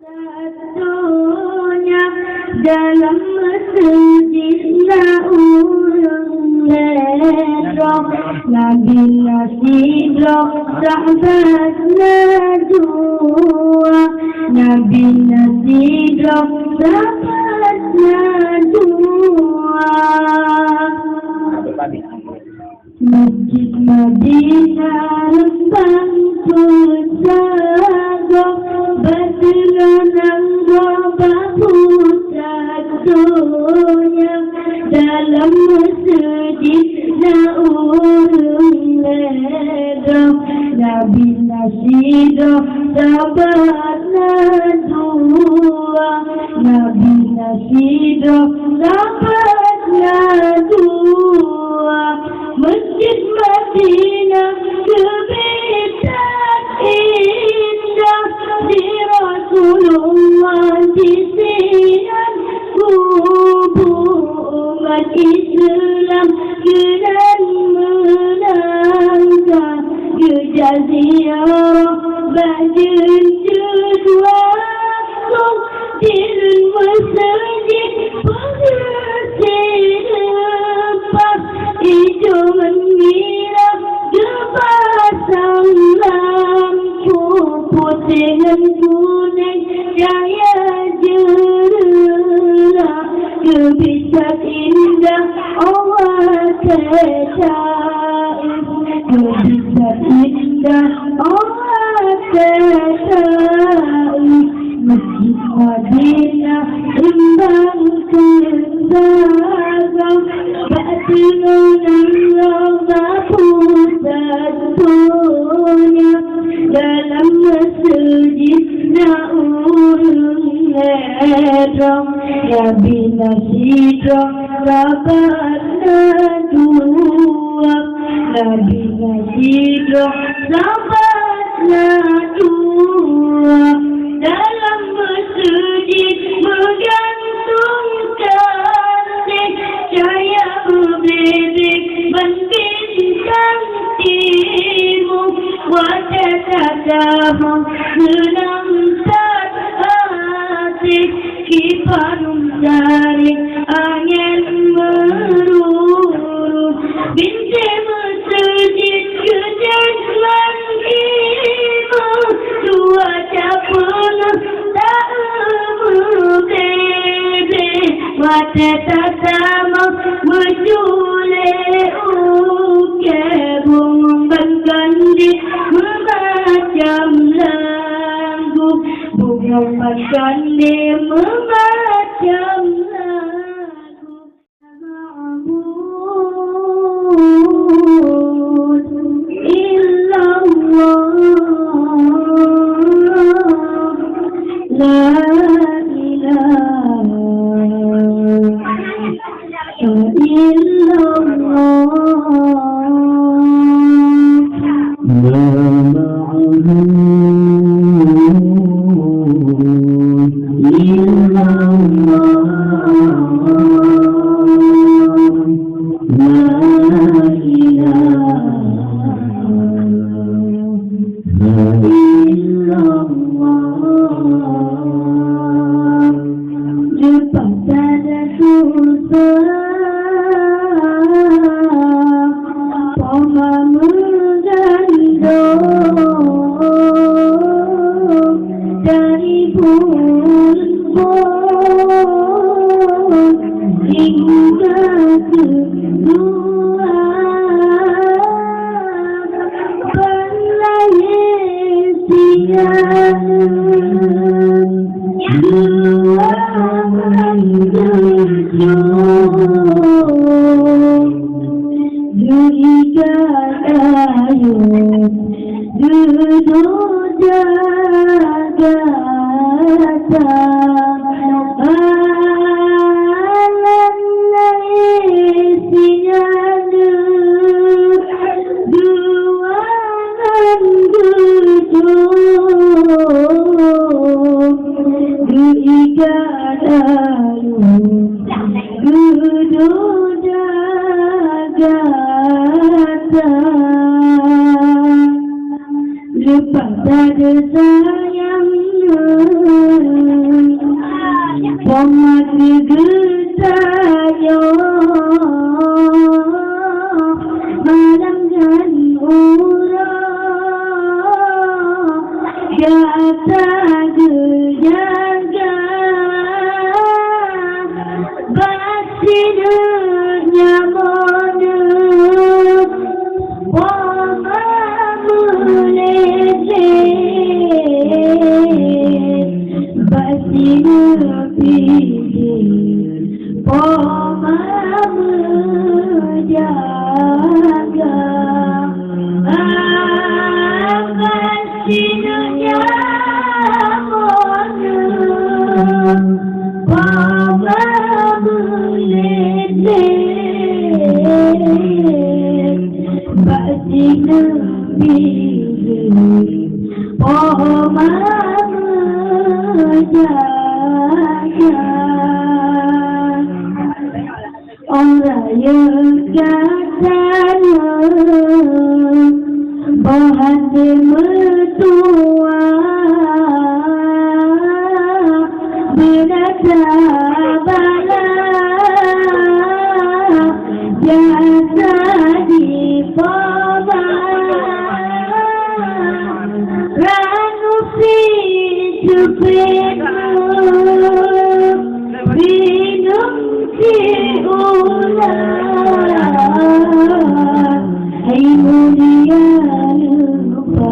Satunya dalam masjidna urang ledok Nabi nasidok sahabatna dua Nabi nasidok sahabatna dua Masjid Madinah lembang pusagok Batulan babu satunya dalam masjid urang ledok Nabi nasidok sahabatna dua Nabi nasidok sahabatna dua Masjid Madinah kebetan indah di Rasulullah di siang kubur umat Islam dengan menangkan kejaziarah bajin jadwal di masjid pengasih lepas hijau mengira gepasang lampu putih dan kuning cahaya jerah kebisak indah Allah tercair kebisak indah Allah tercair Masjid Madinah lembang kesagam Batulan satunya dalam masjidna urang ledok Nabi nasidok sahabatna dua Nabi nasidok sahabatna dua dalam masjid menggantungkan cahaya bebek bintang timur wajah tatamu senang tak hati kiparum tarik angin merurut binti masjid kejalan ibu dua capung tak berbeda wajah tatamu berjule kebung bangkandi memacam lagu bunga bangkandi memacam lagu ma'bud illallah la ilaha illallah Lepas ada sayang Pematgesayo malam dan urang jasa gejaga basinya mona wama mulete basinya pidi wama menjaga basinya mona wama mulete basinya pidi wama menjaga orang yang katanya bahasa mertua berada bala jasa di bawah ranu si minum si ulang hai mulia lupa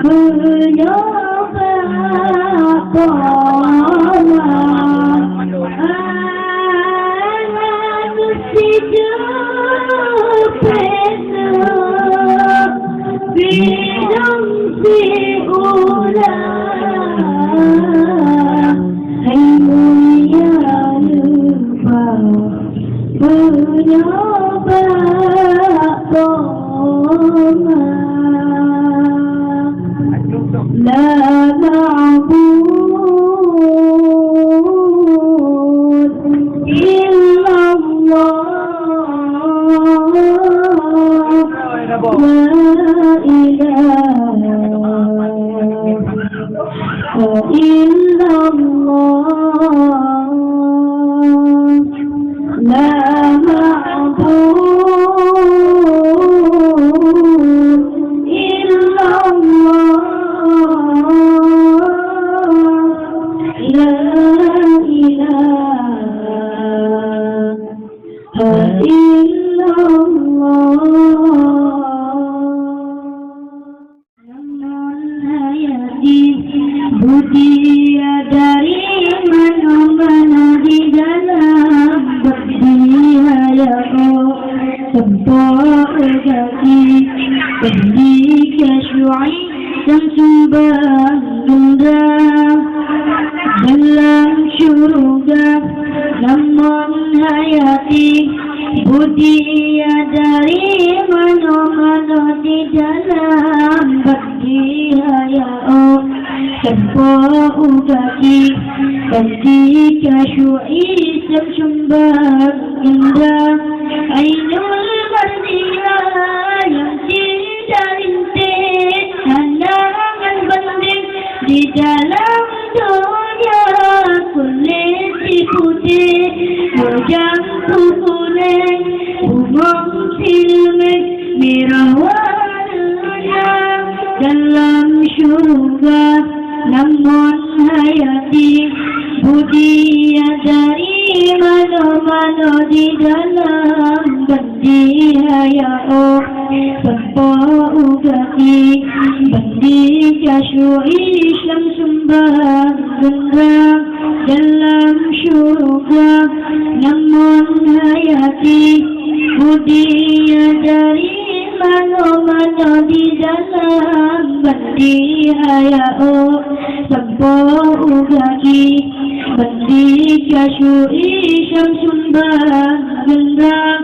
menyoba pola anak si jepena minum si ulang hai mulia lupa menyoba pola la ma'bud illallah la ilaha illallah la ma'bud illallah la ilaha illallah namun hayati budia dari mana-mana di dalam berdihaya tempat kaki berdika syu'i dan sumbang gendam dalam syurga namun hayati budia dari mana-mana di dalam berdihaya tempat kaki berdika syu'i dan sumbang gendam ainul berdia yang tidak rintik pandangan banding di dalam dunia kulit putih wajah kuning umum silmek merah warna dalam syurga namun hayati budia dari mana-mana di dalam berdihaya tanpa ugati berdika syu'i Islam sumbang gendam dalam syurga namun hayati budia dari mana-mana di dalam berdihaya tanpa ugati berdika syu'i Islam sumbang gendam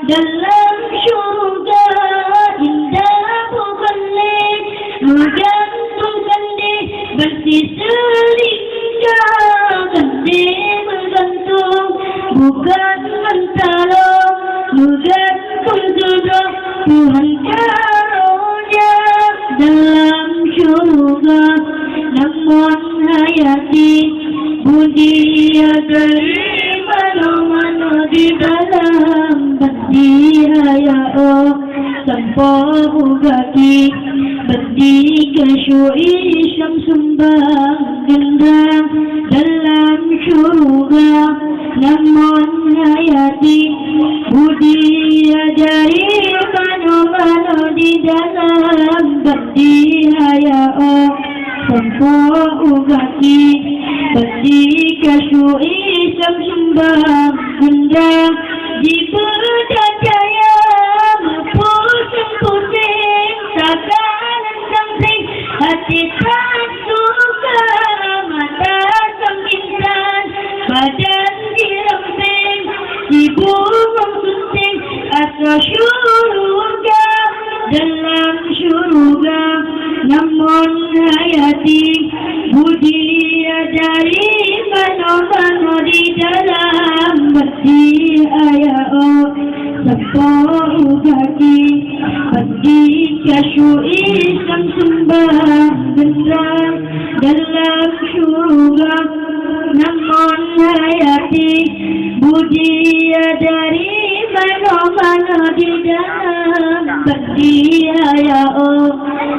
dalam syurga indah bukan lek menggantungkan di bersih selingkahkan di bergantung bukan mentalong menggantung jodoh Tuhan karunia dalam syurga namun namun hayati budi dari mano-mano di dalam badi hayao tanpa ugaki badi kasyui syamsumbang gendang dalam syurga namun hayati budi dari mano-mano di dalam badi hayao tanpa ugaki badi kasyui syamsumbang gendang diberdaya pusing-pusing sakalan samsing hati tak suka mata sembintan badan diremping dibungkung sunting asa syurga dalam syurga namun hayati budi dari mano-mano di dalam badi ayao sepuluh kaki badi kasyui samsumbang gendang dalam syurga namun hayati budi dari mano-mano di dalam badi ayao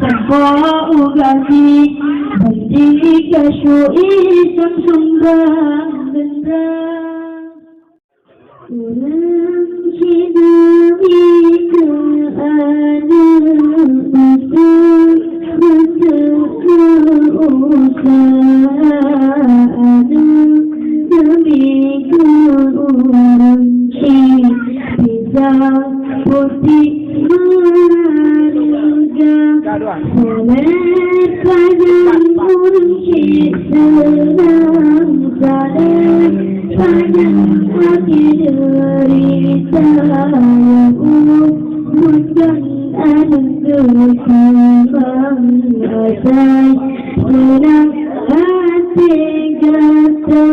sepuluh kaki badi kasyui samsumbang gendang Ulang hidupku ada demiku orang bisa putih marga panjang kunci senang saling panjang hati derita bukan anugerah kembang asai senang hati gata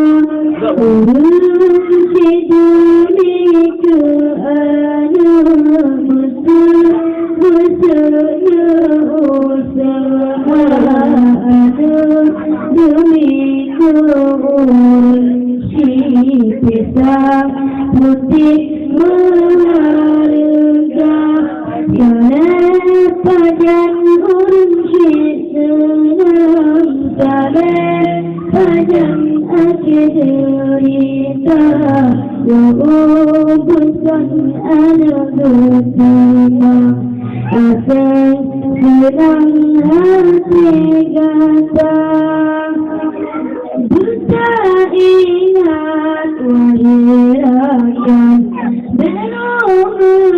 urung siduni ke anu mesra usaha demi kurung si pisang putih marga Yoleh pajan urung si senang saleh pajan aki derita bukan anugerah asal senang hati gata buta ingat wahirakan belum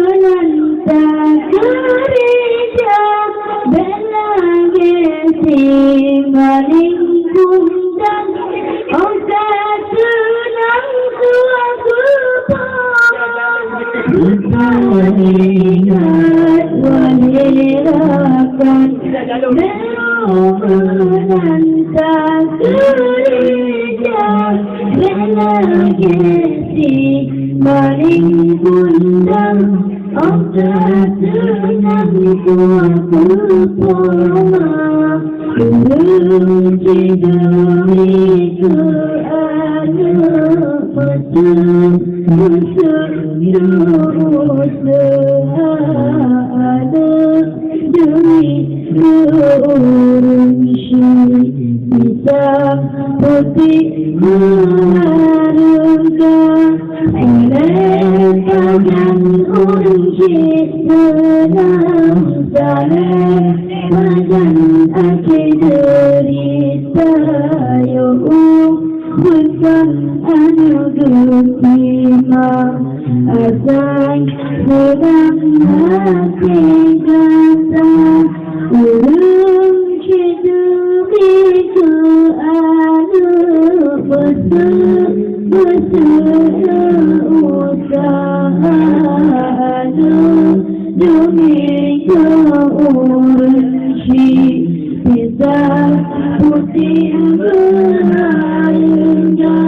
menantang gereja belagi maling kundang ongkar senang suatu buta ingat wahirakan belum menantang gereja belagi maling kundang ongkar senang suatu Uji demi ke anak mesra demi orang bisa putih marga oleh panjang orang senang saleh panjang aki derita bukan anugerah asal senang hati gata urung demi ke anu mesra usaha demi kurung si pisang putih marga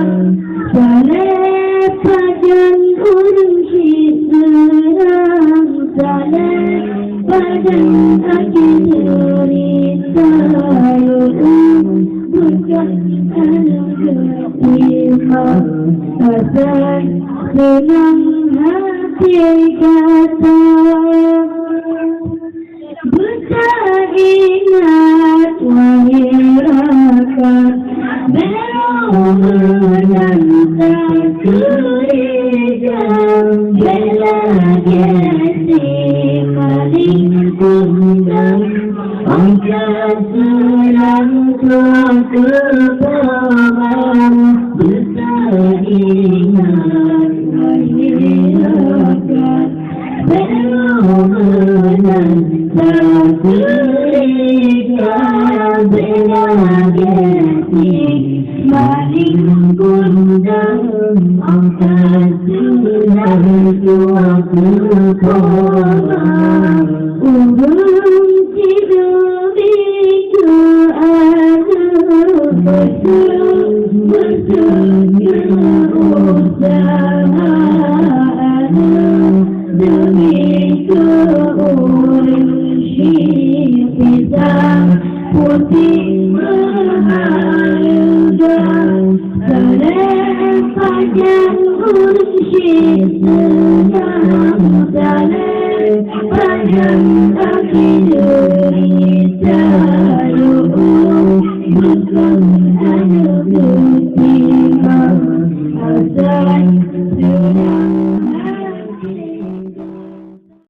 saleh pajan urung si senang saleh pajan aki derita senang hati kata beringat wahirakan berulang tak curiga bela jati paling kundang angkat serang kebawah beringat wahirakan berulang tak curiga bela jati paling kundang angkat serang kebawah urung tidur itu ada usaha ada demi keurus pisang putih berharga selesai panjang urus senang panjang kaki derita bukan hanya bertimbang asal senang